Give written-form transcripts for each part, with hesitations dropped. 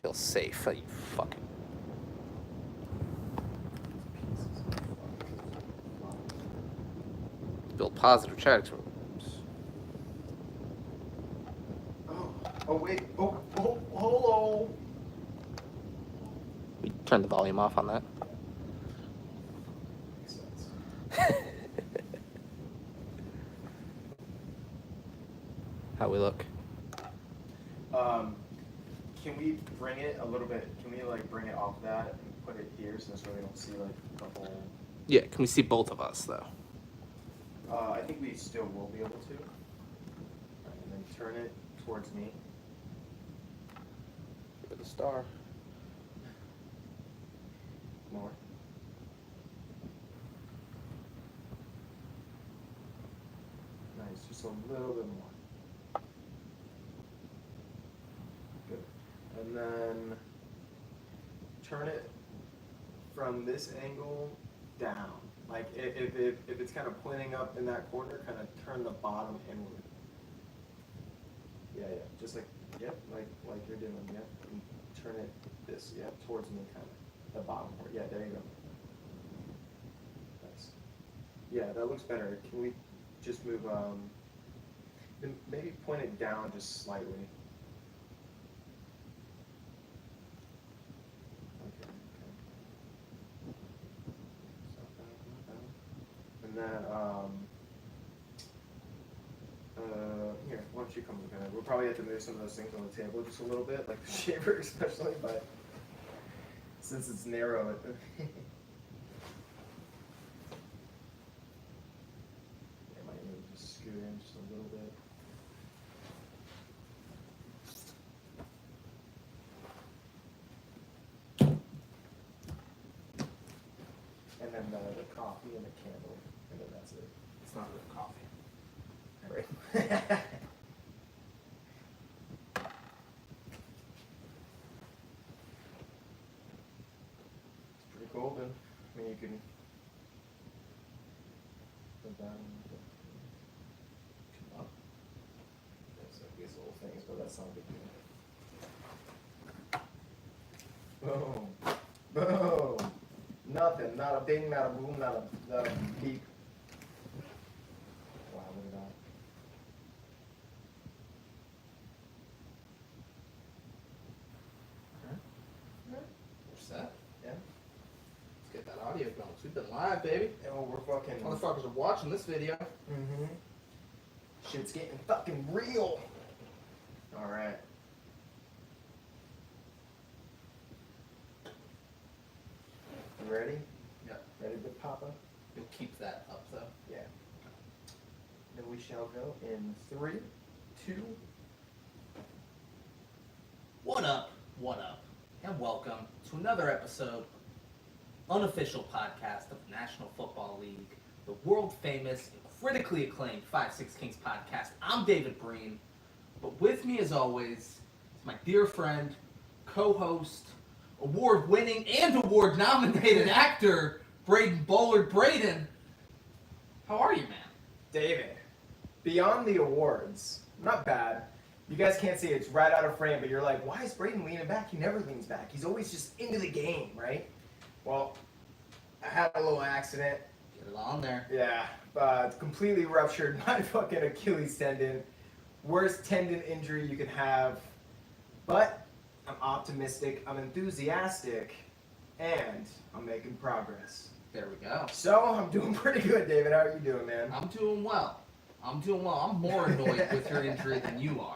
Feel safe. You fucking. Build positive chat experience. Oh wait. Hello. We turn the volume off on that. Makes sense. How we look? Can we bring it a little bit? Can we like bring it off that and put it here so this way we don't see like the whole? Yeah, can we see both of us though? I think we still will be able to. Right, and then turn it towards me. Give it a star. More. Nice, just a little bit more. Good. And then turn it from this angle down. Like if it's kind of pointing up in that corner, kind of turn the bottom inward. Yeah, just like like you're doing. Yeah, and turn it this towards me, kind of the bottom part. Yeah, there you go. Nice. Yeah, that looks better. Can we just move maybe point it down just slightly? Okay. And then, here, why don't you come look at it? We'll probably have to move some of those things on the table just a little bit, like the shaver especially, but since it's narrow, it might need to just scoot in just a little bit. And then the coffee and the candle, and then that's it. It's not real coffee. Right. It's pretty cool, then. I mean, you can put that in. Come up. There's like these little things, but that's not a big deal. Boom. Boom. Nothing. Not a ding, not a boom, not a beep. Wow, look at that. We're set. Yeah. Let's get that audio going. We've been live, baby. Oh, we're fucking. Motherfuckers are watching this video. Mm-hmm. Shit's getting fucking real. All right. You ready? Yeah. Ready, Big Papa? You'll keep that up though. Yeah. Then we shall go in 3, 2. What up, and welcome to another episode, unofficial podcast of the National Football League, the world-famous and critically acclaimed 5-6 Kings podcast. I'm David Breen, but with me as always is my dear friend, co-host, award-winning and award-nominated actor, Braden Bullard. Braden, how are you, man? David, beyond the awards, not bad. You guys can't see it, it's right out of frame, but you're like, why is Braden leaning back? He never leans back. He's always just into the game, right? Well, I had a little accident. Get it on there. Yeah, completely ruptured my fucking Achilles tendon. Worst tendon injury you can have. But I'm optimistic, I'm enthusiastic, and I'm making progress. There we go. So, I'm doing pretty good, David. How are you doing, man? I'm doing well. I'm more annoyed with your injury than you are.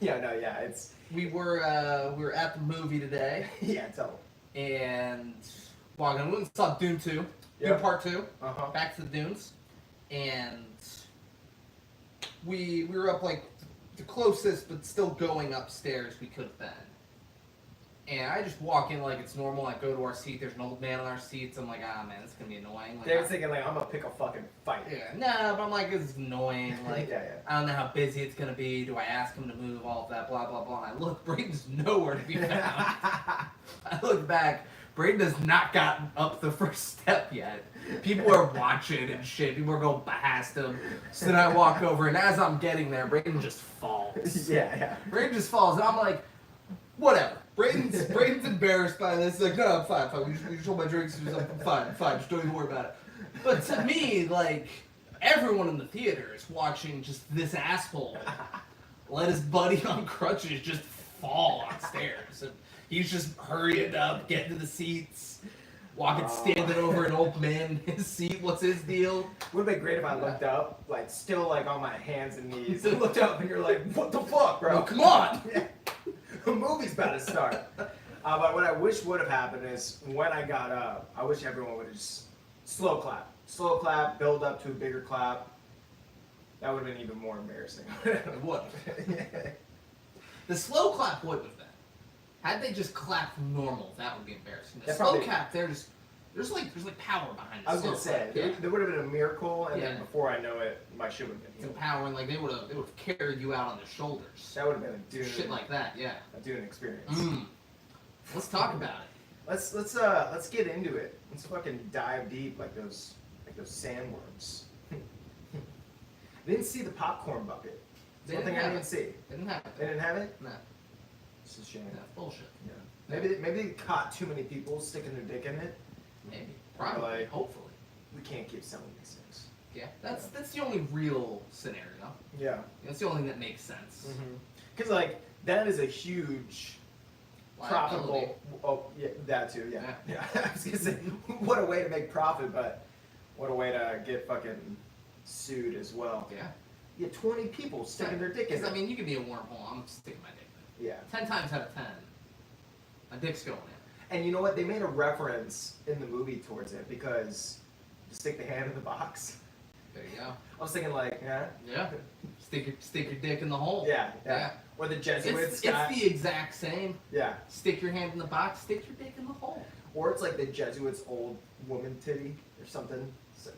It's... We were at the movie today. Yeah, tell me. And well, I went and saw Dune 2. Dune Yep. Part 2. Uh-huh. Back to the Dunes. And we were up like the closest but still going upstairs we could have been. And I just walk in like it's normal. I go to our seat. There's an old man on our seats. I'm like, man, it's gonna be annoying. Like, David's thinking like, I'm gonna pick a fucking fight. Yeah, nah, but I'm like, it's annoying. Like, Yeah. I don't know how busy it's gonna be. Do I ask him to move? All of that, blah blah blah. And I look, Braden's nowhere to be found. I look back. Braden has not gotten up the first step yet. People are watching and shit. People are going past him. So then I walk over, and as I'm getting there, Braden just falls. Yeah. Braden just falls, and I'm like, whatever. Braden embarrassed by this. Like, no, I'm fine. We just hold my drinks. I'm fine. Just don't even worry about it. But to me, like, everyone in the theater is watching just this asshole let his buddy on crutches just fall on stairs. And he's just hurrying up, getting to the seats, standing over an old man in his seat. What's his deal? Would have been great if I looked up, like, still, like, on my hands and knees, and looked up and you're like, what the fuck, bro? Oh, come on! Yeah. The movie's about to start. But what I wish would have happened is, when I got up, I wish everyone would have just slow clap, build up to a bigger clap. That would have been even more embarrassing. It would. The slow clap wouldn't have been. Had they just clapped normal, that would be embarrassing. The slow clap, there's like power behind it. I was gonna say there would have been a miracle, and then before I know it, my shit would have been healed. Empowering, like they would have carried you out on their shoulders. That would have been a Dune. Shit like that, yeah. A Dune experience. Let's talk about it. Let's get into it. Let's fucking dive deep like those sandworms. Didn't see the popcorn bucket. That's one thing I didn't see. They didn't have it. They didn't have it? No. It's a shame. That's bullshit. Yeah. Maybe they caught too many people sticking their dick in it. Maybe. Probably. Like, hopefully. We can't keep selling these things. Yeah. That's the only real scenario. Yeah. That's the only thing that makes sense. Because like that is a huge profitable. Oh yeah, that too. Yeah. I was gonna say, what a way to make profit, but what a way to get fucking sued as well. Yeah. Yeah, 20 people sticking their dick in it. I mean, you could be a wormhole. I'm sticking my dick in it. Yeah. 10 times out of 10, my dick's going in. And you know what? They made a reference in the movie towards it because you stick the hand in the box. There you go. I was thinking like, yeah. Yeah. Stick your dick in the hole. Yeah. Or the Jesuits. It's the exact same. Yeah. Stick your hand in the box, stick your dick in the hole. Or it's like the Jesuits' old woman titty or something.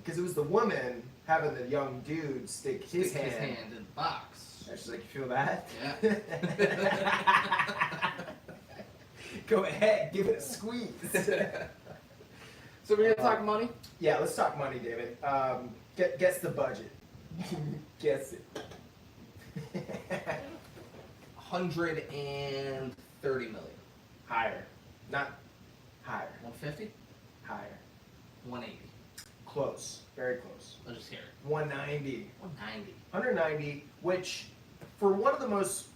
Because it was the woman having the young dude stick his hand in the box. And she's like, you feel that? Yeah. Go ahead, give it a squeeze. So we're gonna talk money? Yeah, let's talk money, David. Guess the budget. Guess it. 130 million. Higher. Not higher. 150? Higher. 180. Close. Very close. I'll just hear it. 190. 190. 190, which for one of the most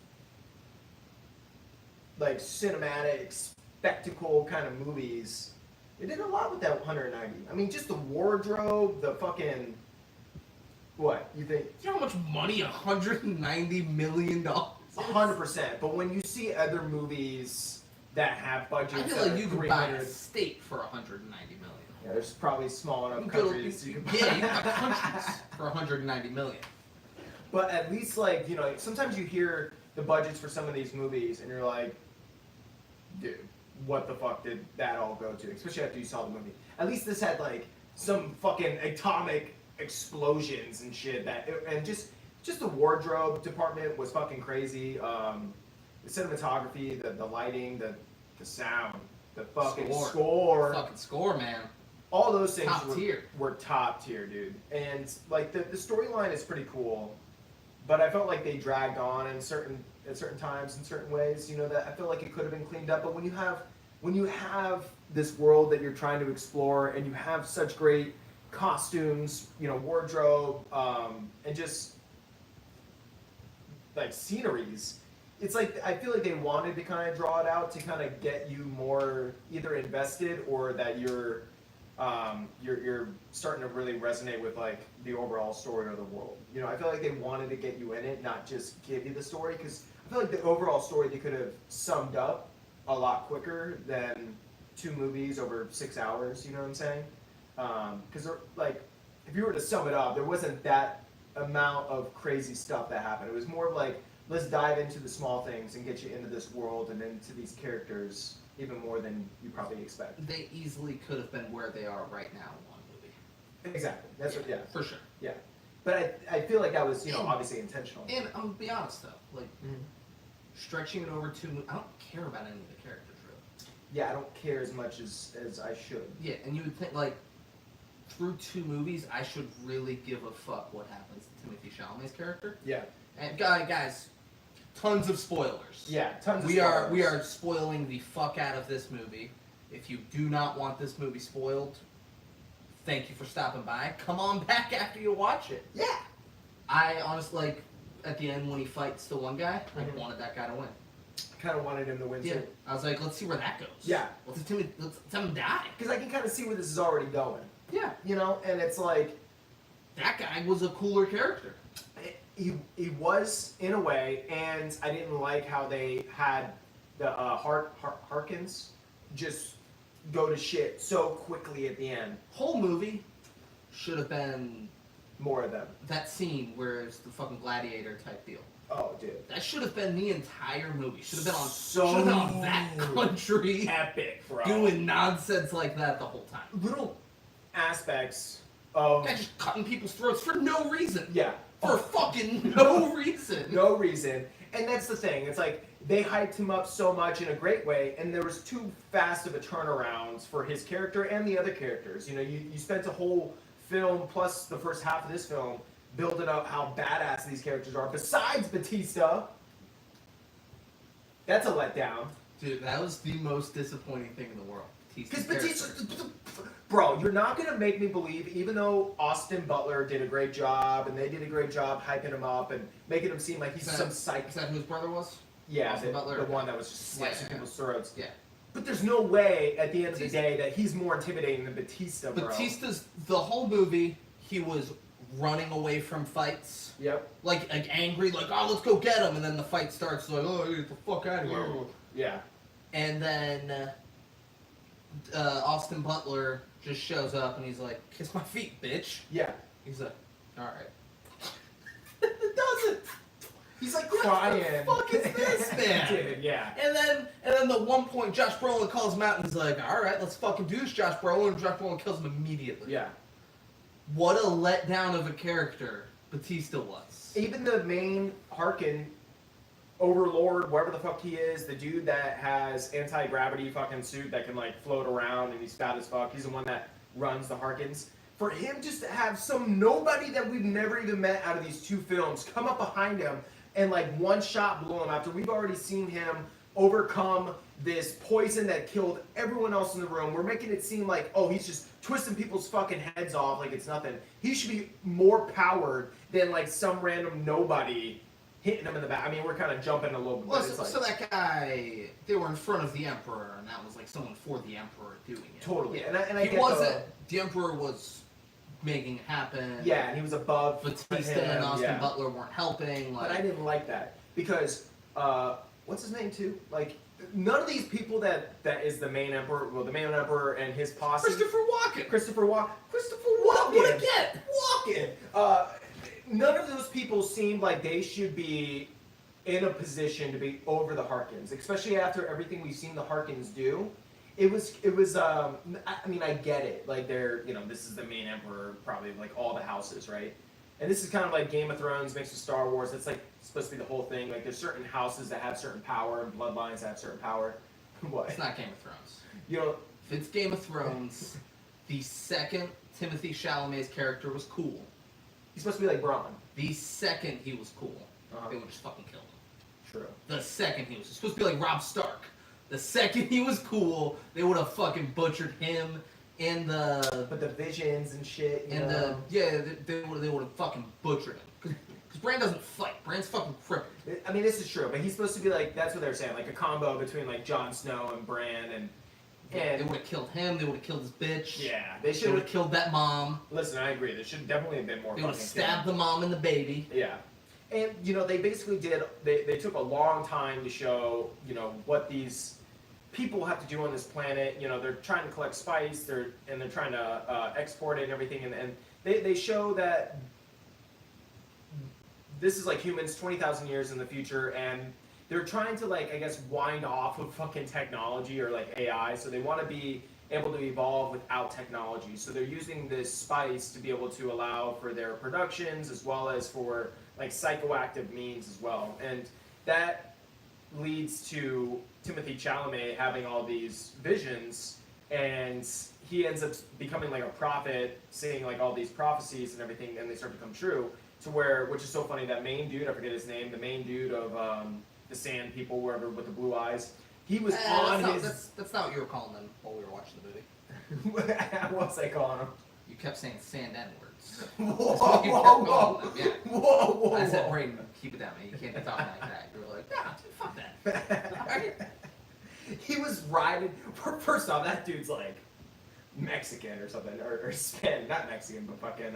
like cinematic spectacle kind of movies, they did a lot with that 190. I mean, just the wardrobe, the fucking what you think? You know how much money? 190 million dollars. 100%. But when you see other movies that have budgets, I feel like you could buy a state for 190 million. Yeah, there's probably small enough countries you can buy. Yeah, you got countries for 190 million. But at least, like, you know, sometimes you hear the budgets for some of these movies, and you're like, dude, what the fuck did that all go to? Especially after you saw the movie. At least this had like some fucking atomic explosions and shit. And just the wardrobe department was fucking crazy. The cinematography, the lighting, the sound, the fucking score. Fucking score, man. All those things were top tier, dude. And like the storyline is pretty cool, but I felt like they dragged on at certain times in certain ways. You know, that I feel like it could have been cleaned up. But when you have this world that you're trying to explore, and you have such great costumes, you know, wardrobe, and just like sceneries, it's like I feel like they wanted to kind of draw it out to kind of get you more either invested or that you're starting to really resonate with like the overall story of the world. You know, I feel like they wanted to get you in it, not just give you the story, because I feel like the overall story they could have summed up a lot quicker than 2 movies over 6 hours. You know what I'm saying? Because like, if you were to sum it up, there wasn't that amount of crazy stuff that happened. It was more of like, let's dive into the small things and get you into this world and into these characters even more than you probably expect. They easily could have been where they are right now in one movie. Exactly. That's what. Yeah. For sure. Yeah. But I feel like that was, you know, obviously intentional. And I'm gonna be honest though, like stretching it over 2 movies, I don't care about any of the characters really. Yeah, I don't care as much as I should. Yeah, and you would think like through 2 movies, I should really give a fuck what happens to Timothée Chalamet's character. Yeah. And guys, tons of spoilers. Yeah, tons of We spoilers. are spoiling the fuck out of this movie. If you do not want this movie spoiled, thank you for stopping by. Come on back after you watch it. Yeah. I honestly, like, at the end when he fights the one guy, I wanted that guy to win. Kind of wanted him to win Yeah. too. I was like, let's see where that goes. Yeah. Let's have him die. Because I can kind of see where this is already going. Yeah. You know, and it's like That guy was a cooler character. he was in a way, and I didn't like how they had the Harkins just go to shit so quickly at the end. Whole movie should have been More of them. that scene where it's the fucking gladiator type deal. Oh, dude. That should have been the entire movie. Should have been on So that country Epic, bro. doing nonsense like that the whole time. Little aspects of Guy just cutting people's throats for no reason. yeah. For fucking no reason. No reason. And that's the thing. It's like they hyped him up so much in a great way, and there was too fast of a turnaround for his character and the other characters. You know, you spent a whole film plus the first half of this film building up how badass these characters are. Besides Batista, that's a letdown. Dude, that was the most disappointing thing in the world. Because Batista's Batista, bro, you're not gonna make me believe, even though Austin Butler did a great job and they did a great job hyping him up and making him seem like he's some psych. Is that who his brother was? Yeah, Austin Butler? the one that was just slicing Yeah. people's throats. Yeah. But there's no way at the end of the Batista. day that he's more intimidating than Batista, bro. Batista's the whole movie. He was running away from fights, Yep. like angry, like oh let's go get him, and then the fight starts like oh get the fuck out of here. Yeah. And then Austin Butler just shows up and he's like, kiss my feet, bitch. Yeah. He's like, alright. It doesn't. He's like crying. What the fuck is this, man? Dude, yeah. And then the one point Josh Brolin calls him out and he's like, alright, let's fucking do this, Josh Brolin. And Josh Brolin kills him immediately. Yeah. What a letdown of a character Batista was. Even the main Harkin overlord, whatever the fuck he is, the dude that has anti-gravity fucking suit that can like float around and he's fat as fuck. He's the one that runs the Harkins. For him just to have some nobody that we've never even met out of these two films come up behind him and like one shot blow him after we've already seen him overcome this poison that killed everyone else in the room. We're making it seem like, oh, he's just twisting people's fucking heads off like it's nothing. He should be more powered than like some random nobody hitting him in the back. I mean, we're kind of jumping a little bit. Well, But it's like, so that guy, they were in front of the Emperor, and that was like someone for the Emperor doing it. totally. And I He get wasn't. The Emperor was making it happen. yeah, and he was above Batista him, and Austin yeah. Butler weren't helping. Like, But I didn't like that because what's his name too? Like none of these people that is the main emperor, well, the main emperor and his posse. Christopher Walken. Christopher Walken. What a get! Walken. None of those people seemed like they should be in a position to be over the Harkins, especially after everything we've seen the Harkins do. It was. I mean, I get it. Like they're, this is the main emperor, probably like all the houses, right? And this is kind of like Game of Thrones mixed with Star Wars. It's like supposed to be the whole thing. Like there's certain houses that have certain power and bloodlines that have certain power. What? It's not Game of Thrones. You know, If it's Game of Thrones, the second Timothy Chalamet's character was cool, he's supposed to be like Braun. the second he was cool, Uh-huh. they would just fucking kill him. True. The second he was supposed to be like Robb Stark. The second he was cool, they would have fucking butchered him and the But the visions and shit. You know? they would have fucking butchered him. Because Bran doesn't fight. Bran's fucking crippled. I mean, this is true, but he's supposed to be like, that's what they're saying, like a combo between like Jon Snow and Bran and They would have killed him. They would have killed his bitch. yeah, they They should would have. have killed that mom. Listen, I agree. There should definitely have been more. They would have fucking stabbed the mom and the baby. killing. Yeah, and they basically did. They took a long time to show what these people have to do on this planet. They're trying to collect spice. They're trying to export it and everything, and they show that this is like humans 20,000 years in the future, and they're trying to like I guess wind off of fucking technology or like AI. So they want to be able to evolve without technology. So they're using this spice to be able to allow for their productions as well as for like psychoactive means as well. And that leads to Timothy Chalamet having all these visions, and he ends up becoming like a prophet, seeing like all these prophecies and everything, and they start to come true. To where, which is so funny, that main dude, I forget his name, the main dude of the sand people, wherever, with the blue eyes. He was on his. That's not what you were calling them while we were watching the movie. What's I calling him? You kept saying sand N-words. Whoa, That's what you kept whoa, calling them, yeah. whoa. I said, Braden, keep it down, man. You can't be talking like that. You were like, nah, dude, fuck that. Right? He was riding. First off, that dude's like Mexican or something, or Spanish, not Mexican, but fucking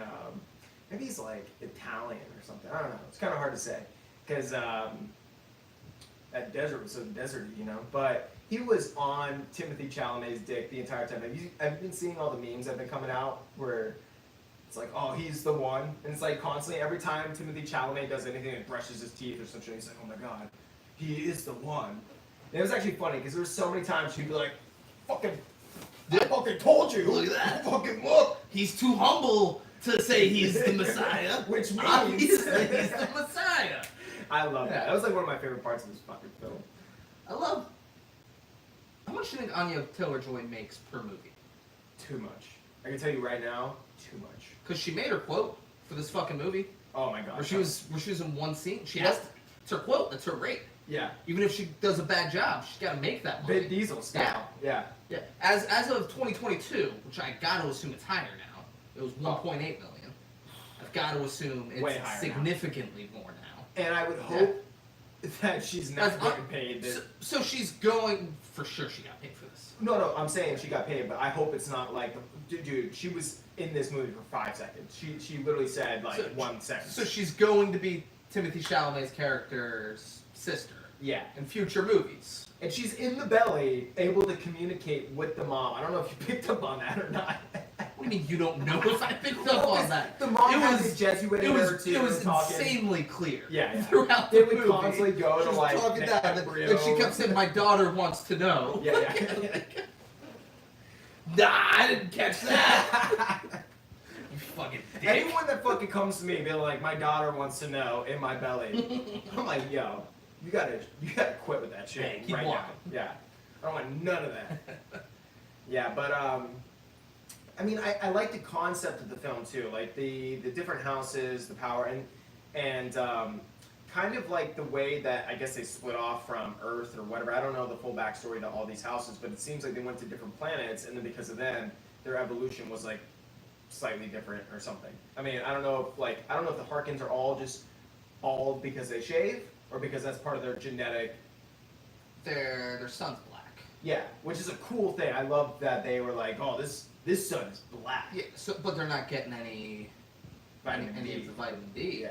maybe he's like Italian or something. I don't know. It's kind of hard to say because that desert was so deserty, you know. But he was on Timothy Chalamet's dick the entire time. I've been seeing all the memes that have been coming out where it's like, oh, he's the one, and it's like constantly every time Timothy Chalamet does anything and brushes his teeth or something, he's like, oh my god, he is the one. And it was actually funny because there were so many times he'd be like, fucking, I fucking told you. Look at that. Fucking look. He's too humble to say he's the Messiah. Which means obviously he's the Messiah. I love that. Yeah. That was like one of my favorite parts of this fucking film. I love. How much do you think Anya Taylor-Joy makes per movie? Too much. I can tell you right now, too much. Because she made her quote for this fucking movie. Oh my god. Where she was in one scene. She has to, it's her quote. That's her rate. Yeah. Even if she does a bad job, she's got to make that money. Vin Diesel style. Yeah. Yeah. As of 2022, which I got to assume it's higher now. It was 1.8 million. I've got to assume it's significantly more now. And I would hope that she's not getting paid. So she's going for sure. She got paid for this. No, I'm saying she got paid, but I hope it's not like, dude. She was in this movie for 5 seconds. She literally said like 1 second. So she's going to be Timothy Chalamet's character's sister. Yeah. In future movies. And she's in the belly, able to communicate with the mom. I don't know if you picked up on that or not. What do you mean you don't know if I picked up on that? The mom has a Jesuit in her too. It was talking. insanely clear. Yeah. Throughout they the would movie. constantly go She to was like talking the down, embryo. and she kept saying, "My daughter wants to know." Yeah. Nah, I didn't catch that. You fucking dick. Anyone that fucking comes to me being like, my daughter wants to know in my belly, I'm like, yo, you gotta quit with that shit Hey, keep right walking. now. Yeah, I don't want none of that. Yeah, but I mean, I like the concept of the film too, like the different houses, the power, and kind of like the way that I guess they split off from Earth or whatever. I don't know the full backstory to all these houses, but it seems like they went to different planets, and then because of them, their evolution was like slightly different or something. I mean, I don't know if the Harkins are all just bald because they shave, or because that's part of their genetic. Their son's black. Yeah, which is a cool thing. I love that they were like, oh, this son is black. Yeah. So, but they're not getting any Vitamin D. of the vitamin D. Yeah.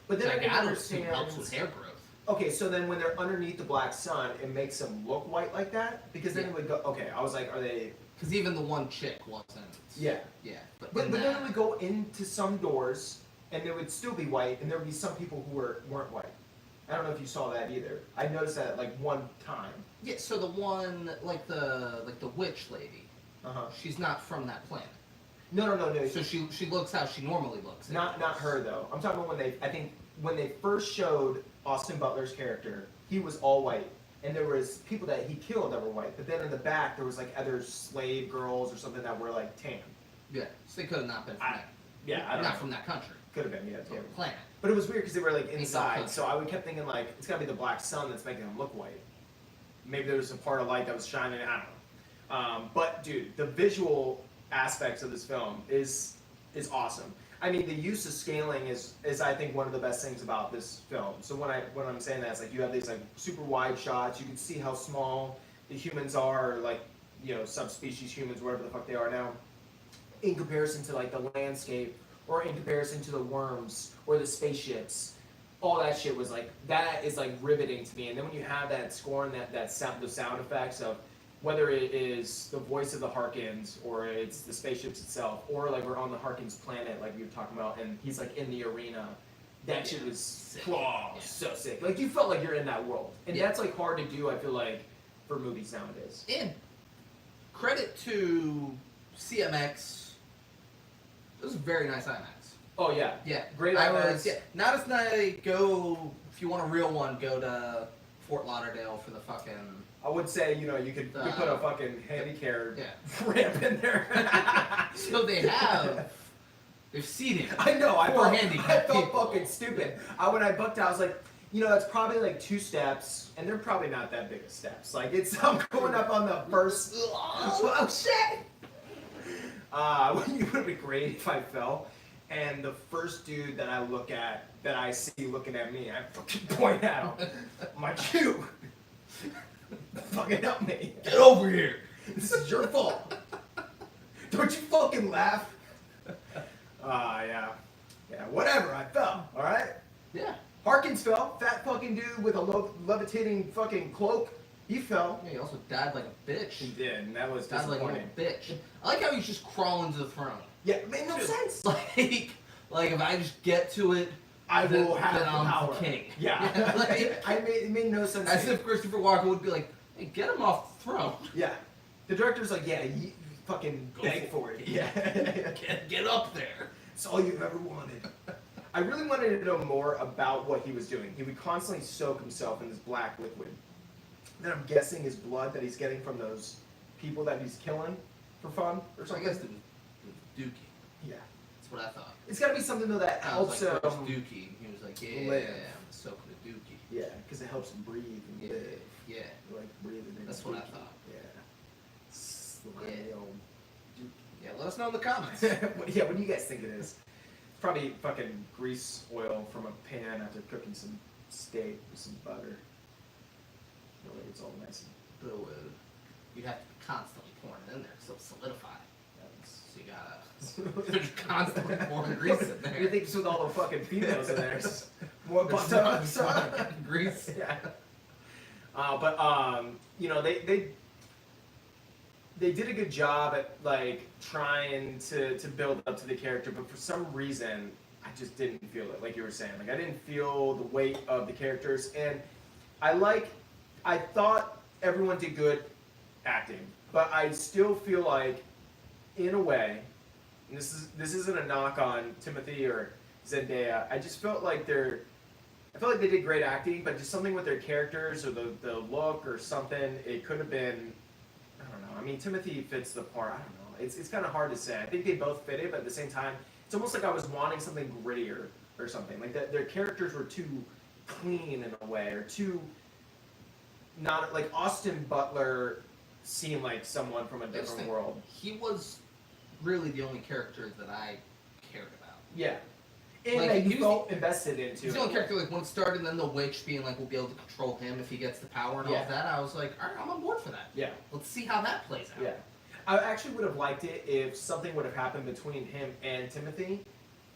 But then Which I can gotta assume understand. helps with hair growth. Okay, so then when they're underneath the black sun, it makes them look white like that? Because then it would go, okay, I was like, are they... Because even the one chick wasn't. Yeah. Yeah. But then it would go into some doors, and they would still be white, and there would be some people who weren't white. I don't know if you saw that either. I noticed that like one time. Yeah, so the one, like the witch lady, Uh-huh. she's not from that planet. No. So she looks how she normally looks. Not her though. I'm talking about when they first showed Austin Butler's character, he was all white, and there was people that he killed that were white. But then in the back there was like other slave girls or something that were like tan. Yeah, so they could have not been from that. Yeah, I don't not know. from that country. Could have been, yeah, Or totally. planet. But it was weird because they were like Ain't inside, no so I would kept thinking like it's gotta be the black sun that's making them look white. Maybe there was a part of light that was shining. I don't know. But dude, the visual aspects of this film is awesome. I mean, the use of scaling is I think one of the best things about this film. So when I'm saying that, it's like you have these like super wide shots. You can see how small the humans are, or like subspecies humans, whatever the fuck they are now, in comparison to like the landscape, or in comparison to the worms or the spaceships. All that shit was like, that is like riveting to me. And then when you have that score and that sound, the sound effects of whether it is the voice of the Harkins or it's the spaceships itself, or like we're on the Harkins planet like you were talking about, and he's like in the arena. That shit was sick. So sick. Like you felt like you're in that world, and that's like hard to do. I feel like for movies nowadays. And credit to CMX. It was a very nice IMAX. Oh yeah, Yeah, great IMAX. Not as nice. Go if you want a real one. Go to Fort Lauderdale for the fucking. I would say you could put a fucking handicare ramp in there. So they've seated. I know. I for felt handicapped I felt people. fucking stupid. When I booked, I was like, you know, it's probably like 2 steps, and they're probably not that big of steps. Like it's I'm going up on the first. Oh shit! It would be great if I fell, and the first dude that I look at, that I see looking at me, I fucking point at him. I'm like, you, fucking help me. Get over here! This is your fault. Don't you fucking laugh. Yeah. Yeah, whatever, I fell, alright? Yeah. Harkins fell, fat fucking dude with a levitating fucking cloak. He fell. Yeah, he also died like a bitch. He did, and that was Died like a disappointing. little bitch. I like how he's just crawling to the throne. Yeah, it made no sense. Like if I just get to it, I then, will have then the I'm power. the king. Yeah. Like, It made no sense. as if Christopher Walken would be like, hey, get him off the throne. Yeah. The director's like, yeah, you fucking Go beg for it. Yeah. Get up there. It's all you've ever wanted. I really wanted to know more about what he was doing. He would constantly soak himself in this black liquid. Then I'm guessing his blood that he's getting from those people that he's killing for fun or So I something. guess it was Dookie. Yeah. That's what I thought. It's got to be something though that I was helps like, him. "Where's Dookie?" He was like, yeah, live. I'm soaking the Dookie. Yeah, because it helps him breathe and Yeah, live. yeah. Like breathing in. That's the what I dookie. thought. Yeah. Slimy Yeah. old dookie. Yeah, let us know in the comments. Yeah, what do you guys think it is? Probably fucking grease oil from a pan after cooking some steak with some butter. That way it's all nice and You'd have to be constantly pouring it in there so it'll solidify. that's- So you gotta just constantly pouring grease in there. You think just with all the fucking females in there, it's just more There's butter. not fucking grease. Yeah. You know, they did a good job at like trying to build up to the character, but for some reason I just didn't feel it. Like you were saying, like I didn't feel the weight of the characters, and I thought everyone did good acting, but I still feel like, in a way, and this isn't a knock on Timothy or Zendaya. I just felt like I felt like they did great acting, but just something with their characters or the look or something, it could have been, I don't know. I mean, Timothy fits the part. I don't know. It's kind of hard to say. I think they both fit it, but at the same time, it's almost like I was wanting something grittier or something. Like their characters were too clean in a way, or too not like Austin Butler seemed like someone from a different world. He was really the only character that I cared about. Yeah. And Like, that he you was felt invested into. He's the only character, like, when it started, and then the witch being like, we'll be able to control him if he gets the power and all Yeah. of that, I was like, alright, I'm on board for that. Yeah. Let's see how that plays out. Yeah. I actually would have liked it if something would have happened between him and Timothy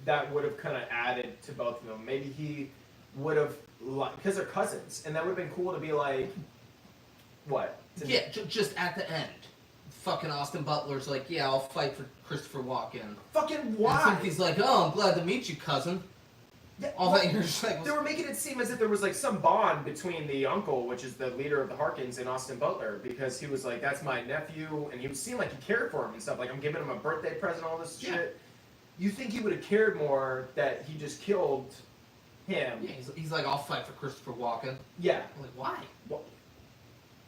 that would have kind of added to both of them. Maybe he would have, because they're cousins, and that would have been cool to be like, what? Yeah, just at the end. Fucking Austin Butler's like, yeah, I'll fight for Christopher Walken. Fucking And why? Timothy's like, oh, I'm glad to meet you, cousin. Yeah, All well, that, you're just like, they were making it seem as if there was like some bond between the uncle, which is the leader of the Harkins, and Austin Butler, because he was like, "That's my nephew," and he seemed like he cared for him and stuff. Like, I'm giving him a birthday present, all this Yeah. shit. You think he would have cared more that he just killed him? yeah, he's like, I'll fight for Christopher Walken. Yeah. I'm like, why? Well,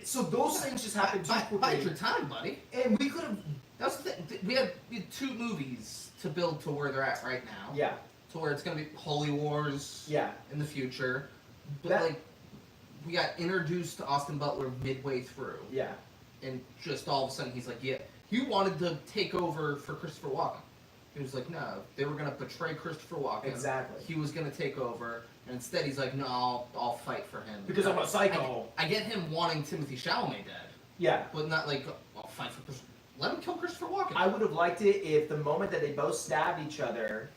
so those things just happened too Bide quickly, your time, buddy. and we could have. That's the thing. We had 2 movies to build to where they're at right now. Yeah. To where it's gonna be Holy Wars. Yeah. In the future, but That- like, we got introduced to Austin Butler midway through, Yeah. and just all of a sudden he's like, yeah, he wanted to take over for Christopher Walken. He was like, no, they were gonna betray Christopher Walken. Exactly. He was gonna take over, and instead he's like, no, I'll fight for him. Because I'm a psycho. I get him wanting Timothy Chalamet dead, Yeah. but not like, I'll fight for Christopher. Let him kill Christopher Walken. I would have liked it if the moment that they both stabbed each other,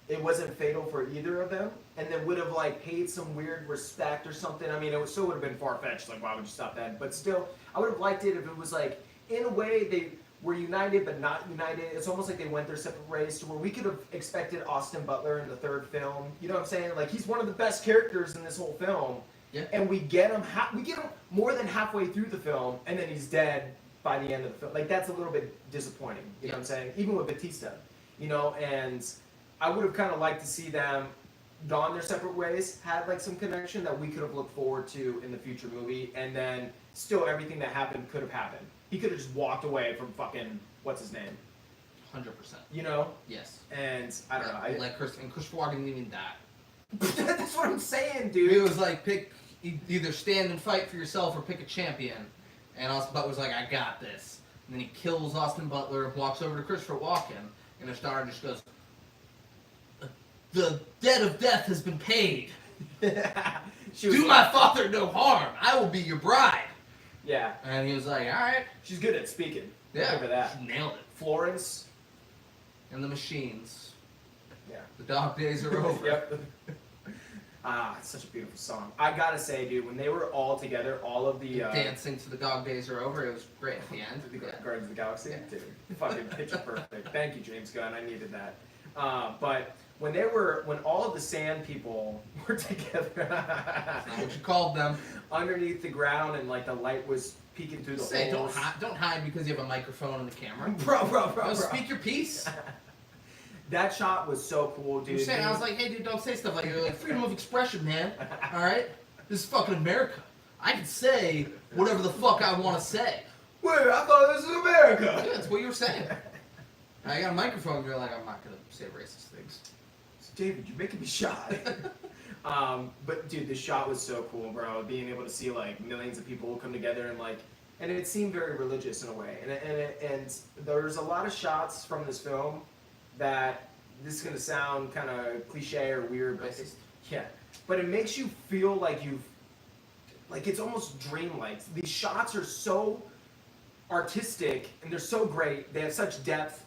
it wasn't fatal for either of them, and then would have like paid some weird respect or something. I mean, it still would have been far fetched. Like, why would you stop that? But still, I would have liked it if it was like, in a way, they were united but not united. It's almost like they went their separate ways, to where we could have expected Austin Butler in the 3rd film. You know what I'm saying? Like, he's one of the best characters in this whole film. Yeah. And we get him more than halfway through the film, and then he's dead by the end of the film. Like, that's a little bit disappointing. You know what I'm saying? Even with Batista, you know. And I would have kind of liked to see them gone their separate ways, had like some connection that we could have looked forward to in the future movie, and then still everything that happened could have happened. He could have just walked away from fucking what's his name, 100%. you know? Yes. And I don't know. Like Christopher Walken didn't even die. That's what I'm saying, It dude. was like either stand and fight for yourself or pick a champion. And Austin Butler's like, I got this. And then he kills Austin Butler, walks over to Christopher Walken, and his daughter just goes, the debt of death has been paid. Do my father no harm. I will be your bride. Yeah. And he was like, all right. She's good at speaking. Yeah, Look at that. she nailed it. Florence. And the machines. Yeah. The dog days are over. Yep. It's such a beautiful song. I gotta say, dude, when they were all together, all of the dancing to the dog days are over. It was great at the end. The Guardians of the Galaxy, dude, fucking picture perfect. Thank you, James Gunn. I needed that. But when all of the sand people were together, That's not what you called them. underneath the ground, and like the light was peeking through the Say, holes. don't hide because you have a microphone and a camera. Bro. Speak your piece. That shot was so cool, dude. You're saying, I was like, hey, dude, don't say stuff like that. You're like, freedom of expression, man. All right? This is fucking America. I can say whatever the fuck I want to say. Wait, I thought this was America. Yeah, that's what you were saying. I got a microphone. You're like, I'm not going to say racist things. David, you're making me shy. But dude, the shot was so cool, bro. Being able to see like millions of people come together and it seemed very religious in a way. And there's a lot of shots from this film that this is gonna sound kind of cliche or weird, but but it makes you feel like it's almost dreamlike. These shots are so artistic and they're so great. They have such depth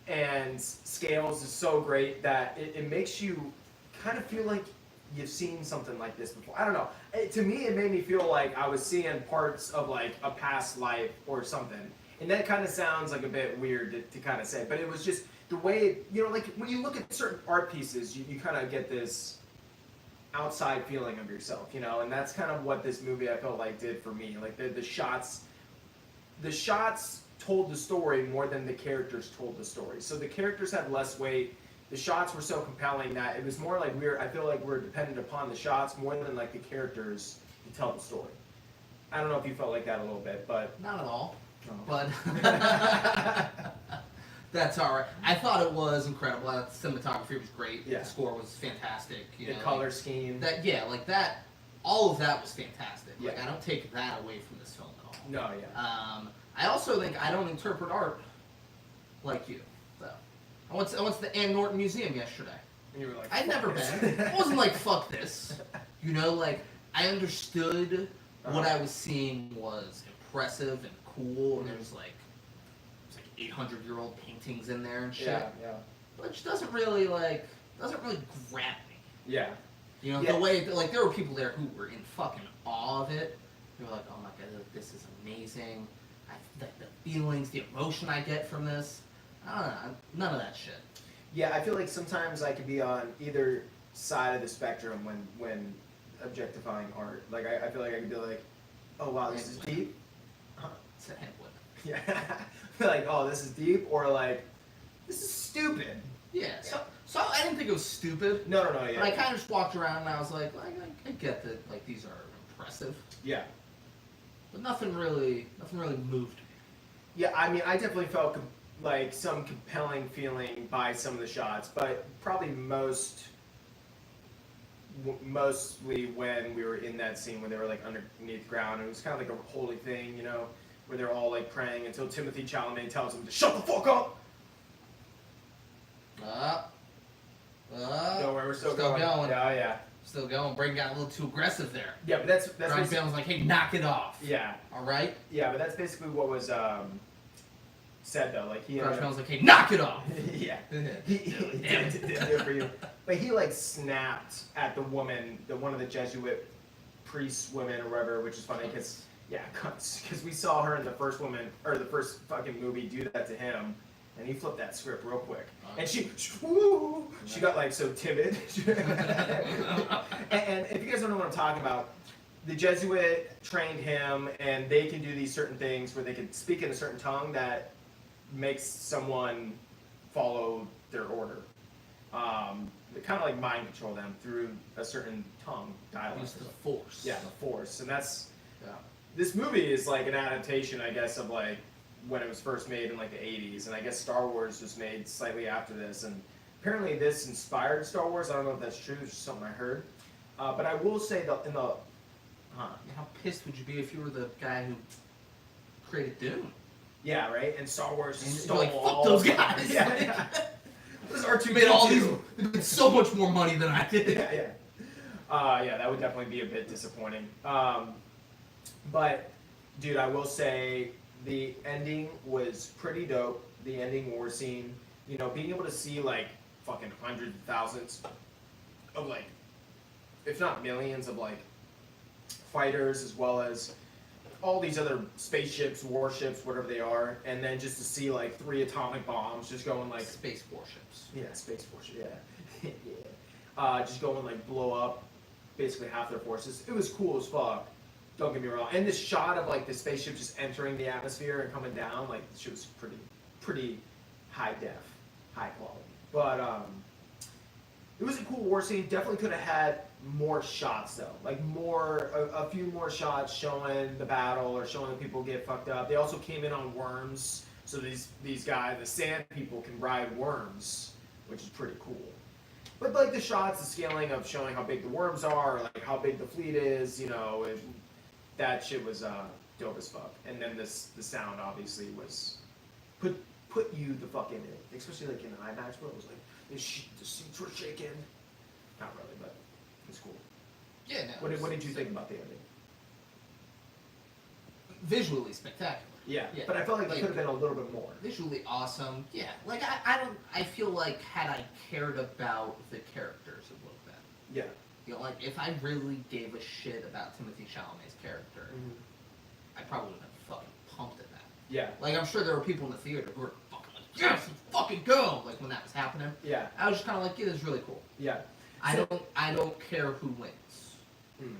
and scales is so great that it makes you kind of feel like you've seen something like this before. I don't know. To me, it made me feel like I was seeing parts of like a past life or something. And that kind of sounds like a bit weird to kind of say, but it was just the way, like when you look at certain art pieces, you kind of get this outside feeling of yourself, and that's kind of what this movie I felt like did for me. Like the shots told the story more than the characters told the story. So the characters had less weight. The shots were so compelling that it was more like I feel like we're dependent upon the shots more than like the characters to tell the story. I don't know if you felt like that a little bit, but Not at all. No. But that's all right. I thought it was incredible. The cinematography was great. Yeah. The score was fantastic. the color scheme. That. All of that was fantastic. Like, Yeah. I don't take that away from this film at all. No, yeah. I also think I don't interpret art like you, though. I went to the Ann Norton Museum yesterday. And you were like, I'd "Fuck never this." been. It wasn't like, fuck this. Like, I understood what I was seeing was impressive and cool, and there's like 800-year-old paintings in there and shit. Yeah. Which doesn't really grab me. Yeah. The way, like, there were people there who were in fucking awe of it. They were like, oh my god, this is amazing. The feelings, the emotion I get from this. I don't know, none of that shit. Yeah, I feel like sometimes I could be on either side of the spectrum when objectifying art. Like, I feel like I could be like, oh wow, this is deep. It's a head whip. Yeah. Like, oh, this is deep, or like, this is stupid. Yeah, so I didn't think it was stupid. No, yeah. But I kind of just walked around and I was like, I get that, like, these are impressive. Yeah. But nothing really moved me. Yeah, I mean, I definitely felt like some compelling feeling by some of the shots, but probably mostly when we were in that scene when they were like underneath the ground. It was kind of like a holy thing, where they're all like praying until Timothy Chalamet tells them to shut the fuck up. Don't worry, we're still going. Yeah. Still going. Braden got a little too aggressive there. Yeah, but that's Brian Bale was like, hey, knock it off. Yeah. All right? Yeah, but that's basically what was said, though. Like, he... Brian Bale was like, hey, knock it off. Yeah. He Damn it. For you. But he, like, snapped at the woman, one of the Jesuit priest women or whatever, which is funny because, because we saw her in the first fucking movie do that to him. And he flipped that script real quick. And she got like so timid. and if you guys don't know what I'm talking about, the Jesuit trained him and they can do these certain things where they can speak in a certain tongue that makes someone follow their order. They kind of like mind control them through a certain tongue dialect. Use the force. Yeah, the force. And that's, this movie is like an adaptation, I guess, of like, when it was first made in like the 80s, and I guess Star Wars was made slightly after this, and apparently this inspired Star Wars. I don't know if that's true. It's just something I heard. But I will say that in the How pissed would you be if you were the guy who created Dune? yeah, right. And Star Wars And just you're stole like, fuck all those of- guys. Yeah, Like, yeah. This R2 You made all these. They made so much more money than I did. Yeah, yeah, that would definitely be a bit disappointing. But, dude, I will say the ending was pretty dope. The ending war scene, you know, being able to see like fucking hundreds of thousands of like, if not millions of like fighters, as well as all these other spaceships, warships, whatever they are, and then just to see like 3 atomic bombs just going like Space warships. yeah, space force, yeah. Yeah. Just go and like blow up basically half their forces. It was cool as fuck. Don't get me wrong. And this shot of like the spaceship just entering the atmosphere and coming down, like this shit was pretty high def, high quality. But it was a cool war scene. Definitely could have had more shots though, like a few more shots showing the battle or showing the people get fucked up. They also came in on worms, so these guys, the sand people, can ride worms, which is pretty cool. But like the shots, the scaling of showing how big the worms are, or like how big the fleet is, you know, that shit was dope as fuck. And then the sound obviously was put you the fuck in it, especially like in IMAX where it was like the seats were shaking. Not really, but it's cool. Yeah, no. What did you think about the ending? Visually spectacular. Yeah, Yeah. but I felt like there could have been a little bit more. Visually awesome. Yeah, like I feel like had I cared about the characters, it would have been. Yeah. You know, like if I really gave a shit about Timothy Chalamet's character, I probably would have been fucking pumped at that. Yeah. Like I'm sure there were people in the theater who were fucking like, yes, let's fucking go! Like when that was happening. Yeah. I was just kinda like, yeah, this is really cool. Yeah. I don't care who wins.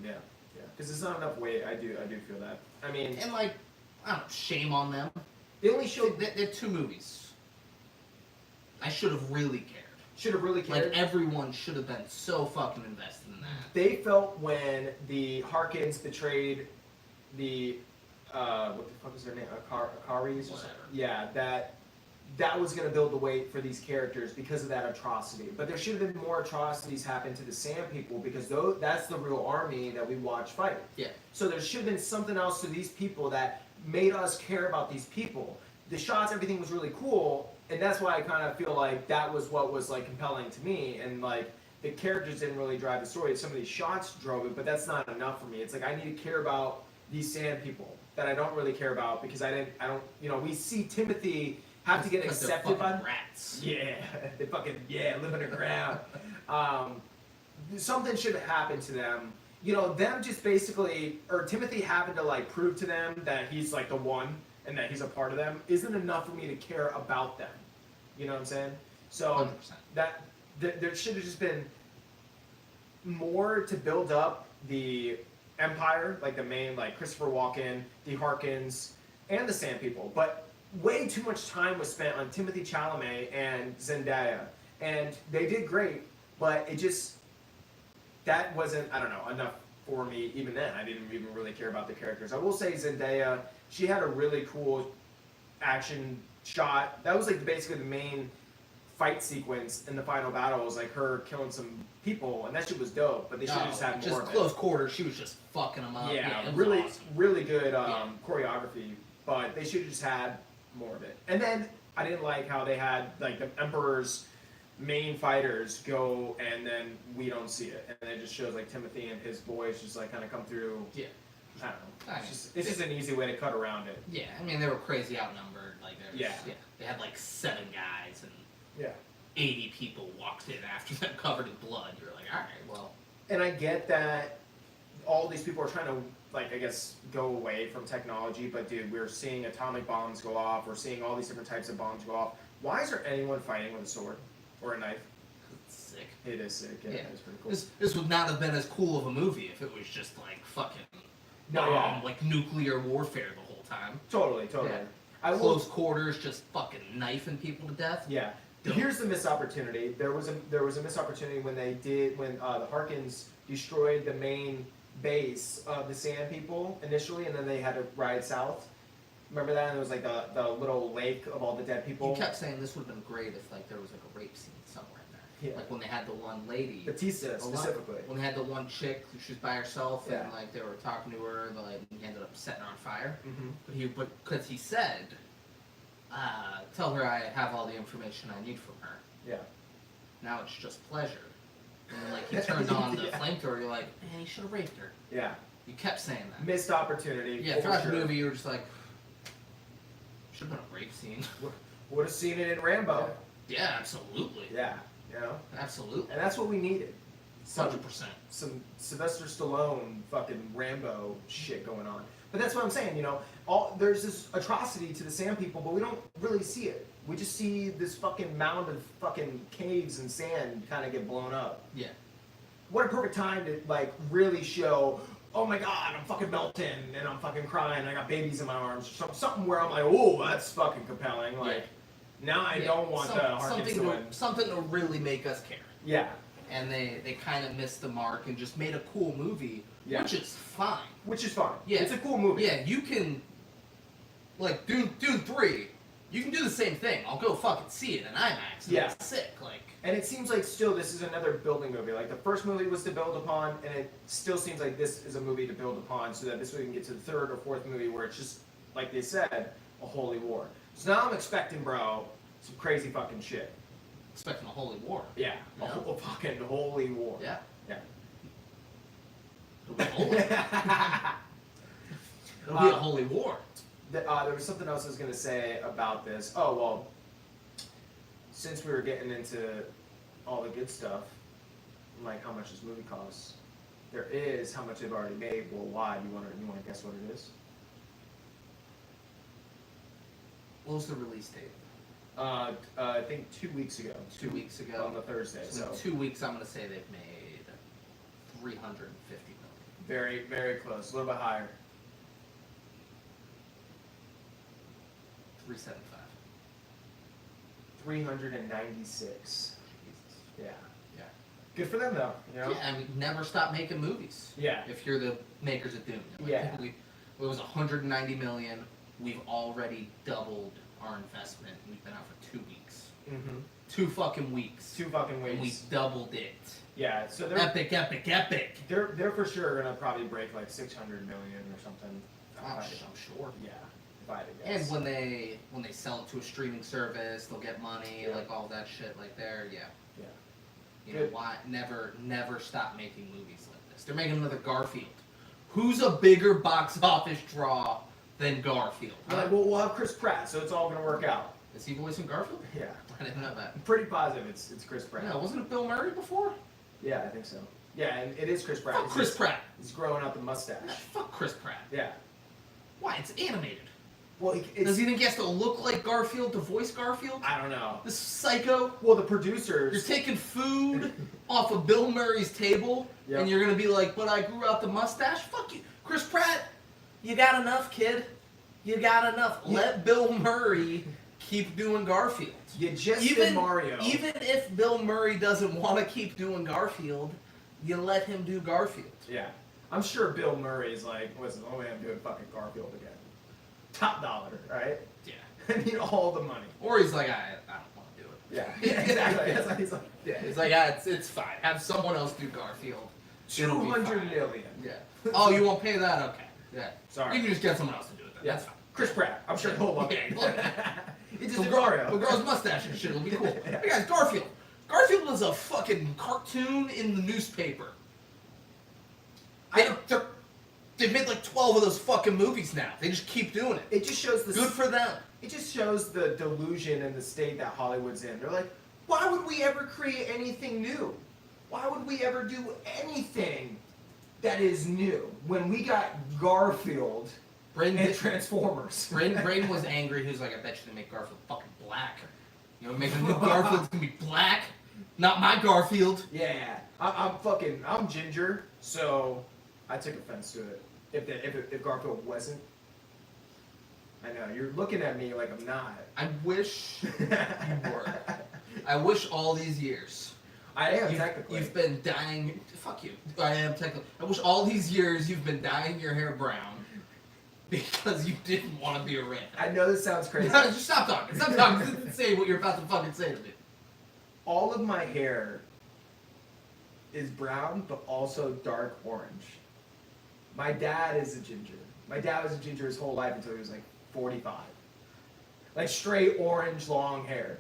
Yeah. Yeah. Because there's not enough weight. I do feel that. I mean, And like, I don't know, shame on them. they only showed. They're 2 movies. I should have really cared. Should have really cared. Like everyone should have been so fucking invested in that. They felt when the Harkins betrayed the what the fuck is their name? Akaris? Whatever. Yeah, that was gonna build the weight for these characters because of that atrocity. But there should have been more atrocities happen to the Sand People because that's the real army that we watch fight. Yeah. So there should have been something else to these people that made us care about these people. The shots, everything was really cool, and that's why I kind of feel like that was what was like compelling to me, and like the characters didn't really drive the story. Some of these shots drove it, but that's not enough for me. It's like I need to care about these Sand People that I don't really care about because I don't, you know, we see Timothy have to get Because they're accepted by fucking rats. yeah, they fucking live underground. Something should have happened to them. You know, them just basically, or Timothy having to like prove to them that he's like the one and that he's a part of them isn't enough for me to care about them. You know what I'm saying? So 100%. there should have just been more to build up the Empire, like the main, like Christopher Walken, the Harkins, and the Sand People. But way too much time was spent on Timothy Chalamet and Zendaya, and they did great, but it just that wasn't, I don't know, enough for me. Even then, I didn't even really care about the characters. I will say Zendaya, she had a really cool action shot. That was like basically the main fight sequence in the final battle, was like her killing some people, and that shit was dope. But they should have just had more just of it. close quarters. She was just fucking them up. Yeah, it was really, awesome. really good choreography, but they should have just had more of it. And then I didn't like how they had like the Emperor's main fighters go, and then we don't see it, and it just shows like Timothy and his boys just like kind of come through. Yeah. I don't know. It's just an easy way to cut around it. Yeah, I mean they were crazy outnumbered. Like they Yeah. they had like 7 guys and Yeah. 80 people walked in after them covered in blood. You're like, all right, well. And I get that all these people are trying to, like, I guess, go away from technology, but dude, we're seeing atomic bombs go off, we're seeing all these different types of bombs go off. Why is there anyone fighting with a sword or a knife? It's sick. It is sick, yeah. It's pretty cool. This would not have been as cool of a movie if it was just like fucking like nuclear warfare the whole time. Totally. Yeah. Close quarters, just fucking knifing people to death. Yeah. Dope. Here's the missed opportunity. There was a missed opportunity when the Harkins destroyed the main base of the Sand People initially, and then they had to ride south. Remember that? And it was like the little lake of all the dead people. You kept saying this would have been great if like there was like a rape scene somewhere in Yeah. Like when they had the one lady. Batista specifically. When they had the one chick, she was by herself, Yeah. and like they were talking to her, like he ended up setting her on fire. Mm-hmm. But because he said, "Tell her I have all the information I need from her." Yeah. Now it's just pleasure. And then, like he turned on the flamethrower, you're like, man, he should have raped her. Yeah. You kept saying that. Missed opportunity. Yeah, throughout the movie, you were just like, should have been a rape scene. Would have seen it in Rambo. Yeah, absolutely. Yeah, you know? Absolutely. And that's what we needed. 100%. Some Sylvester Stallone fucking Rambo shit going on. But that's what I'm saying, you know? There's this atrocity to the Sand People, but we don't really see it. We just see this fucking mound of fucking caves and sand kind of get blown up. Yeah. What a perfect time to, like, really show, oh my god, I'm fucking melting, and I'm fucking crying, I got babies in my arms, or something where I'm like, oh, that's fucking compelling. Like, now I don't want the Harkins to win. Something to really make us care. Yeah. And they kind of missed the mark and just made a cool movie, Yeah. which is fine. Which is fine. Yeah. It's a cool movie. Yeah, you can, like, Dune 3, you can do the same thing. I'll go fucking see it in IMAX. And Yeah. it's sick, like. And it seems like still this is another building movie. Like the first movie was to build upon, and it still seems like this is a movie to build upon so that this way we can get to the third or fourth movie where it's just, like they said, a holy war. So now I'm expecting, bro, some crazy fucking shit. Expecting a holy war. Yeah. Yeah. A whole fucking holy war. Yeah. Yeah. It'll be holy. It'll be a holy war. There was something else I was going to say about this. Oh, well, since we were getting into all the good stuff, like how much this movie costs, there is how much they've already made worldwide. You want to guess what it is? What was the release date? I think 2 weeks ago. 2 weeks ago. On the Thursday. So in 2 weeks, I'm going to say they've made $350 million. Very, very close. A little bit higher. 375. 396. Jesus. Yeah. Yeah. Good for them though. You know? Yeah, I mean, never stop making movies. Yeah. If you're the makers of Dune. Like, Yeah. It was 190 million. We've already doubled our investment. We've been out for 2 weeks. Mm-hmm. 2 fucking weeks. 2 fucking And we weeks. doubled it. Yeah. So they're Epic, epic, epic. they're for sure gonna probably break like 600 million or something. I'm sure. Yeah. If I had to guess. And when they sell it to a streaming service, they'll get money, Yeah. like all that shit. Like there, yeah. Yeah. You know Good. why? Never stop making movies like this. They're making another Garfield. Who's a bigger box office draw than Garfield? We're like, well, we'll have Chris Pratt, so it's all gonna work out. Is he voicing Garfield? Yeah. I didn't know that. I'm pretty positive it's Chris Pratt. No, wasn't it Bill Murray before? Yeah, I think so. Yeah, and it is Chris Pratt. Fuck It's Chris just- Pratt. He's growing out the mustache. Fuck Chris Pratt. Yeah. Why? It's animated. Well, Does he think he has to look like Garfield to voice Garfield? I don't know. This psycho. Well, the You're producers. taking food off of Bill Murray's table, Yep. and you're gonna be like, "But I grew out the mustache." Fuck you, Chris Pratt. You got enough, kid. You got enough. Yeah. Let Bill Murray keep doing Garfield. You just did Mario. Even if Bill Murray doesn't want to keep doing Garfield, you let him do Garfield. Yeah. I'm sure Bill Murray's like, listen, oh man, I'm doing fucking Garfield again. Top dollar, right? Yeah. I need all the money. Or he's like, I don't want to do it. Yeah. Exactly. It's like, he's like, Yeah. He's like, it's fine. Have someone else do Garfield. It'll be 200 fine." million. Yeah. Oh, you won't pay that? Okay. Yeah. Sorry. You can just get someone else to do it then. Yeah. That's fine. Chris Pratt. I'm sure he'll love it. Yeah, He just So did grow, Mario. grow his mustache and shit. It'll be cool. Hey guys, Garfield. Garfield was a fucking cartoon in the newspaper. They've made like 12 of those fucking movies now. They just keep doing it. It just shows the Good for them. It just shows the delusion and the state that Hollywood's in. They're like, why would we ever create anything new? Why would we ever do anything that is new when we got Garfield and Transformers? Braden was angry. He was like, I bet you they make Garfield fucking black. You know, make a new Garfield's gonna be black. Not my Garfield. Yeah, I'm ginger, so I took offense to it. If Garfield wasn't, I know you're looking at me like I'm not. I wish you were. I wish all these years. I am technically. You've been dyeing. Fuck you. I am technically. I wish all these years you've been dyeing your hair brown because you didn't want to be a redhead. I know this sounds crazy. Just stop talking. Stop talking. Say what you're about to fucking say to me. all of my hair is brown, but also dark orange. My dad is a ginger. My dad was a ginger his whole life until he was like 45. Like straight orange, long hair.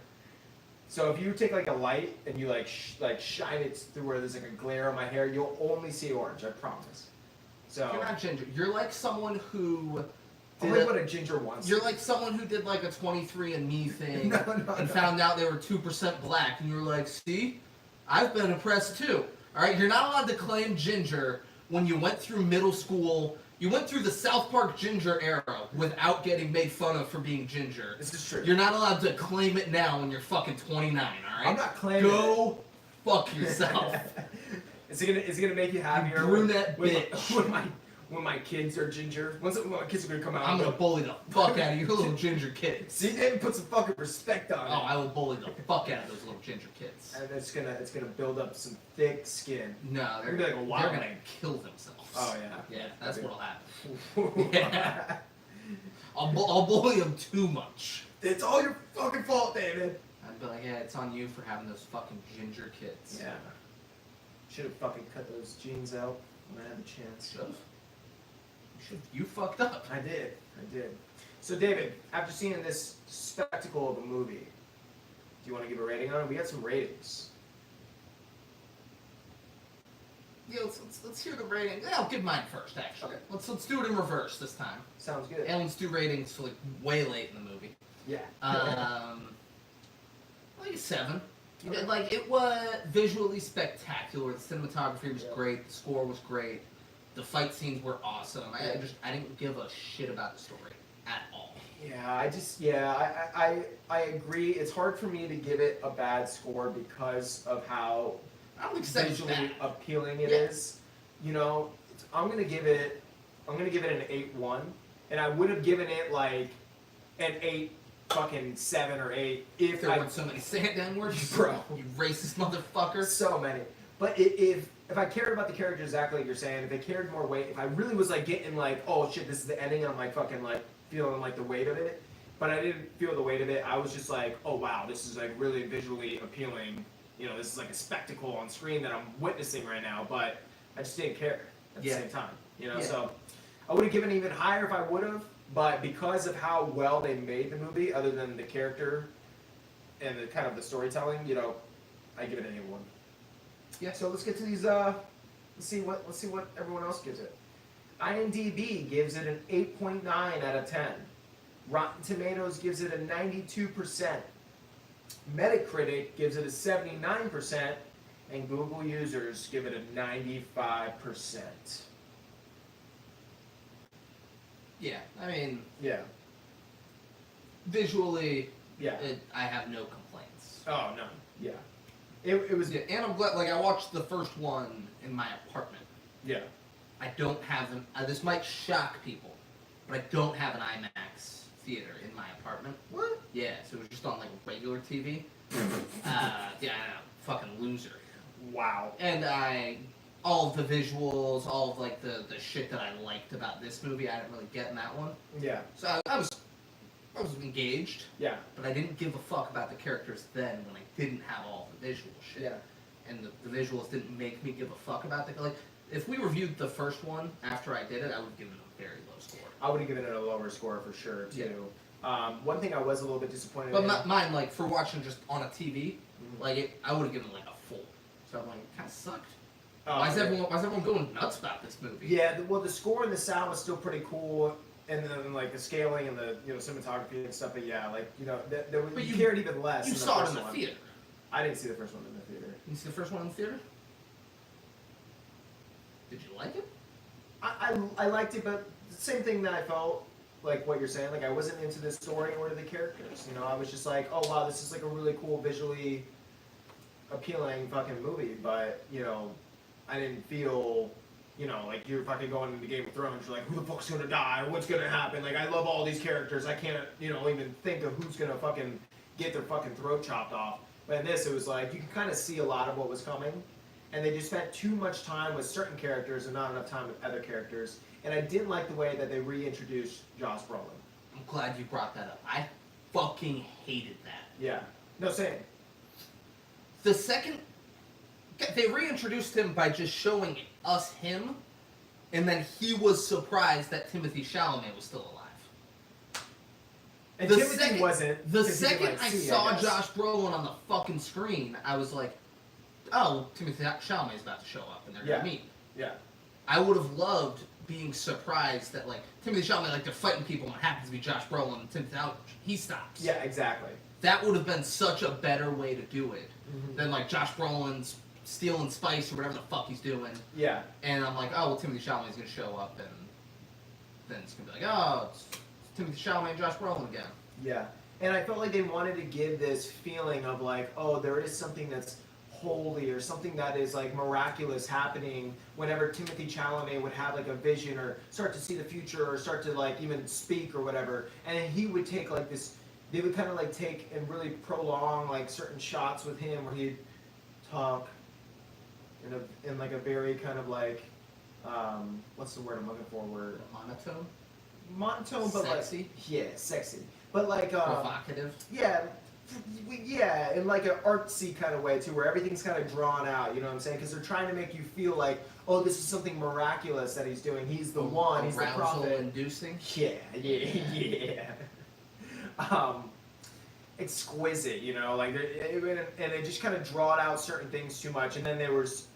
So if you take like a light and you like shine it through where there's like a glare on my hair, you'll only see orange. I promise. So You're not ginger. You're like someone who. I'm like what a ginger wants. You're like someone who did like a 23andMe thing and No. found out they were 2% black, and you were like, "See, I've been oppressed too." All right, you're not allowed to claim ginger when you went through middle school. You went through the South Park ginger era without getting made fun of for being ginger. This is true. You're not allowed to claim it now when you're fucking 29. All right. I'm not claiming Go fuck yourself. Is it gonna make you happier? Brunette bitch. When my kids are ginger, when my kids are gonna come out, I'm gonna bully the fuck out of you little ginger kids. See, and put some fucking respect on it. Oh, I will bully the fuck out of those little ginger kids. And it's gonna build up some thick skin. No, they're, You're gonna be like a wild they're gonna man. kill themselves. Oh yeah. Yeah, that's what'll happen. Yeah. I'll bully them too much. It's all your fucking fault, David. I'd be like, yeah, it's on you for having those fucking ginger kids. Yeah. Should have fucking cut those jeans out when I had the chance. Should've. You fucked up. I did. So, David, after seeing this spectacle of a movie, do you want to give a rating on it? We got some ratings. Yeah, let's hear the rating. Yeah, I'll give mine first, actually. Okay. Let's do it in reverse this time. Sounds good. And let's do ratings for like way late in the movie. Yeah. Like a 7. You Okay. know, like it was visually spectacular. The cinematography was great. The score was great. The fight scenes were awesome. I didn't give a shit about the story at all. I agree. It's hard for me to give it a bad score because of how I don't think seven's visually bad. appealing it Yeah. is. You know, I'm gonna give it an 8-1, and I would have given it like an 7 or 8 if There I weren't so many stand-down words, Bro. You racist motherfucker. so many. But if I cared about the characters exactly like you're saying, if they carried more weight, if I really was like getting like, oh shit, this is the ending, and I'm like fucking like feeling like the weight of it, but I didn't feel the weight of it. I was just like, oh wow, this is like really visually appealing. You know, this is like a spectacle on screen that I'm witnessing right now, but I just didn't care at the Yeah. same time. You know, Yeah. so I would have given it even higher if I would have, but because of how well they made the movie, other than the character and the kind of the storytelling, you know, I give it an 8-1. Yeah. So let's get to these. Let's see what everyone else gives it. IMDb gives it an 8.9 out of 10. Rotten Tomatoes gives it a 92%. Metacritic gives it a 79%, and Google users give it a 95%. Yeah, I mean, Yeah. visually, Yeah. I have no complaints. Oh no. Yeah. It was. Yeah, and I'm glad. Like I watched the first one in my apartment. Yeah. I don't have an. This might shock people, but I don't have an IMAX theater in my apartment. What? Yeah, so it was just on like regular TV. Yeah, I know, fucking loser. Wow. And all of the visuals, all of like the shit that I liked about this movie, I didn't really get in that one. Yeah. So I was engaged, Yeah. but I didn't give a fuck about the characters then when I didn't have all the visual shit. Yeah. And the visuals didn't make me give a fuck about the like. If we reviewed the first one after I did it, I would give it a very low score. I would have given it a lower score for sure too. One thing I was a little bit disappointed But in. mine, like for watching just on a TV, like I would have given it like a 4. So I'm like, it kind of sucked. Why is everyone going nuts about this movie? Yeah, well, the score and the sound was still pretty cool, and then like the scaling and the cinematography and stuff. But yeah, like But you cared even less. You in the saw it first in the one. theater. I didn't see the first one in the theater. You see the first one in the theater? Did you like it? I liked it, but the same thing that I felt like what you're saying. Like I wasn't into the story or the characters. You know, I was just like, oh wow, this is like a really cool, visually appealing fucking movie. But I didn't feel. Like you're fucking going into Game of Thrones, you're like, who the fuck's gonna die? What's gonna happen? Like, I love all these characters. I can't, even think of who's gonna fucking get their fucking throat chopped off. But in this, it was like, you could kind of see a lot of what was coming. And they just spent too much time with certain characters and not enough time with other characters. And I didn't like the way that they reintroduced Josh Brolin. I'm glad you brought that up. I fucking hated that. Yeah. No, same. The second they reintroduced him by just showing us him, and then he was surprised that Timothy Chalamet was still alive. And Timothy wasn't. The 'cause he second didn't, like, I see, saw guess. Josh Brolin on the fucking screen, I was like, "Oh, Timothy Chalamet's about to show up, and they're gonna meet." Yeah. I would have loved being surprised that like Timothy Chalamet, like they're fighting people, and it happens to be Josh Brolin, and Timothy Chalamet, he stops. Yeah, exactly. That would have been such a better way to do it Mhm. than like Josh Brolin's stealing spice or whatever the fuck he's doing. Yeah. And I'm like, oh, well, Timothy Chalamet's gonna show up, and then it's gonna be like, oh, it's Timothy Chalamet and Josh Brolin again. Yeah. And I felt like they wanted to give this feeling of like, oh, there is something that's holy or something that is like miraculous happening whenever Timothy Chalamet would have like a vision or start to see the future or start to like even speak or whatever. And he would take like this, they would kind of like take and really prolong like certain shots with him where he'd talk in like a very kind of like, what's the word I'm looking for? Word Monotone? monotone, but Sexy? like yeah, sexy, but like Provocative? yeah, in like an artsy kind of way too, where everything's kind of drawn out. You know what I'm saying? Because they're trying to make you feel like, oh, this is something miraculous that he's doing. He's the one. He's the prophet. Arousal-inducing? Yeah. Exquisite, you know, like, and they just kind of draw out certain things too much, and then there was,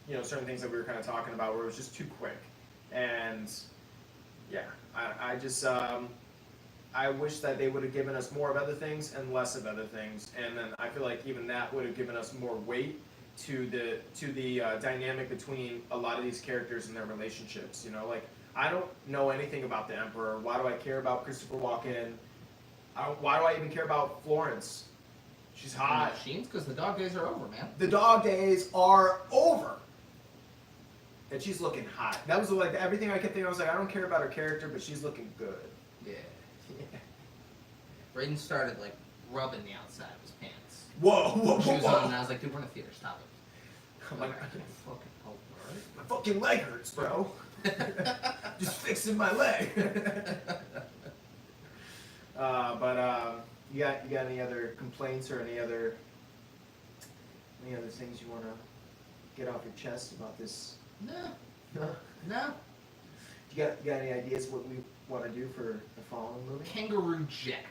you know, certain things that we were kind of talking about where it was just too quick, and yeah, I just I wish that they would have given us more of other things and less of other things, and then I feel like even that would have given us more weight to the dynamic between a lot of these characters and their relationships. You know, like I don't know anything about the Emperor. Why do I care about Christopher Walken? Why do I even care about Florence? She's hot. Machines? Because the dog days are over, man. The dog days are over. And she's looking hot. That was like everything I kept thinking. I was like, I don't care about her character, but she's looking good. Yeah. Brayden started like rubbing the outside of his pants. Whoa. She was on, and I was like, dude, we're in a theater. Stop it. I'm like, I can't fucking help it, alright? my fucking leg hurts, bro. Just fixing my leg. You got any other complaints or any other things you want to get off your chest about this? No. You got any ideas what we want to do for the following movie? Kangaroo Jack.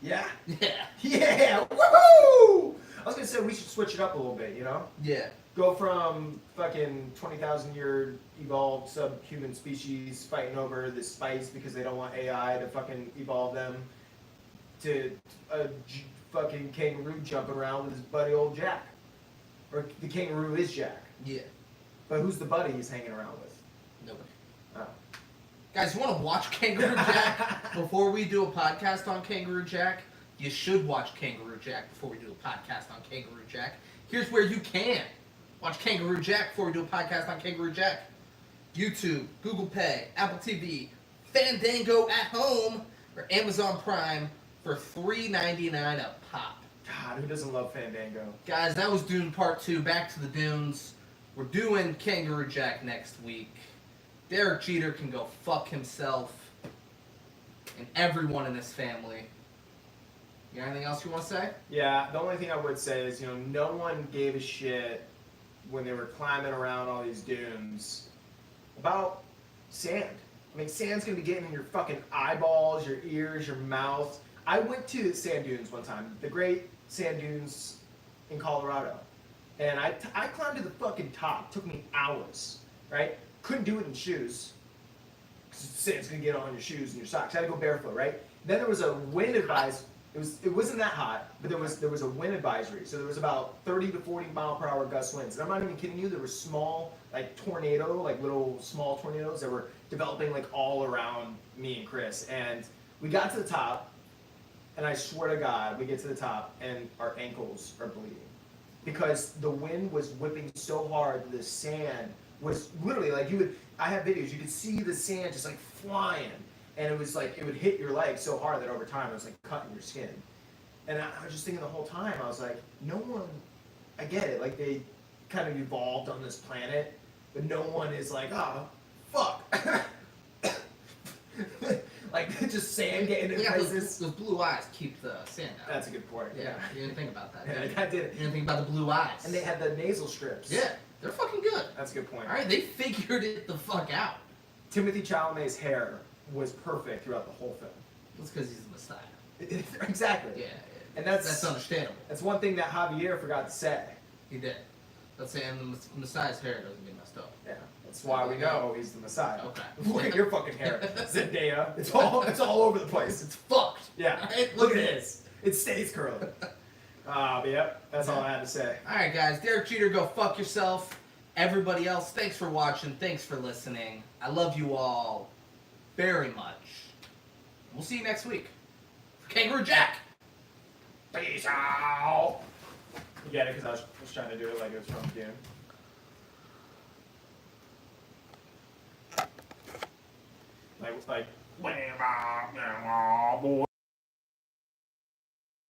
Yeah. Yeah. Yeah. Woohoo! I was gonna say we should switch it up a little bit. You know. Yeah. Go from fucking 20,000 year evolved subhuman species fighting over this spice because they don't want AI to fucking evolve them, to a fucking kangaroo jumping around with his buddy old Jack. Or the kangaroo is Jack. Yeah. But who's the buddy he's hanging around with? Nobody. Oh. Guys, you want to watch Kangaroo Jack before we do a podcast on Kangaroo Jack? You should watch Kangaroo Jack before we do a podcast on Kangaroo Jack. Here's where you can watch Kangaroo Jack before we do a podcast on Kangaroo Jack. YouTube, Google Pay, Apple TV, Fandango at home, or Amazon Prime for $3.99 a pop. God, who doesn't love Fandango? Guys, that was Dune Part 2. Back to the Dunes. We're doing Kangaroo Jack next week. Derek Jeter can go fuck himself and everyone in his family. You got anything else you want to say? Yeah, the only thing I would say is, no one gave a shit when they were climbing around all these dunes about sand. I mean, sand's gonna be getting in your fucking eyeballs, your ears, your mouth. I went to sand dunes one time, the great sand dunes in Colorado. And I climbed to the fucking top. It took me hours, right? Couldn't do it in shoes, because sand's gonna get on your shoes and your socks. I had to go barefoot, right? Then there was a wind advisory. It wasn't that hot, but there was a wind advisory. So there was about 30 to 40 mile per hour gust winds. And I'm not even kidding you. There were small, like little small tornadoes that were developing like all around me and Chris. And we got to the top, and I swear to God, we get to the top, and our ankles are bleeding because the wind was whipping so hard that the sand was literally like I have videos. You could see the sand just like flying. And it was like, it would hit your leg so hard that over time it was like cutting your skin. And I was just thinking the whole time, I was like, no one, I get it, like they kind of evolved on this planet, but no one is like, oh, fuck. like just sand getting in They got places. those blue eyes keep the sand out. That's a good point. Yeah, you didn't think about that. Yeah, did you? I did. You didn't think about the blue eyes. And they had the nasal strips. Yeah, they're fucking good. That's a good point. All right, they figured it the fuck out. Timothy Chalamet's hair was perfect throughout the whole film. That's because he's the Messiah. Exactly. Yeah, And that's understandable. That's one thing that Javier forgot to say. He did. Let's say, and the Messiah's hair doesn't get messed up. Yeah, that's why we know he's the Messiah. Okay. Look at your fucking hair, Zendaya. It's all over the place. It's fucked. Yeah. All right, Look at this. It stays curly. But yep, that's all I had to say. All right, guys. Derek Jeter, go fuck yourself. Everybody else, thanks for watching. Thanks for listening. I love you all very much. We'll see you next week. Kangaroo Jack. Peace out. You get it? Because I was trying to do it like it was from Dune. Like, boy.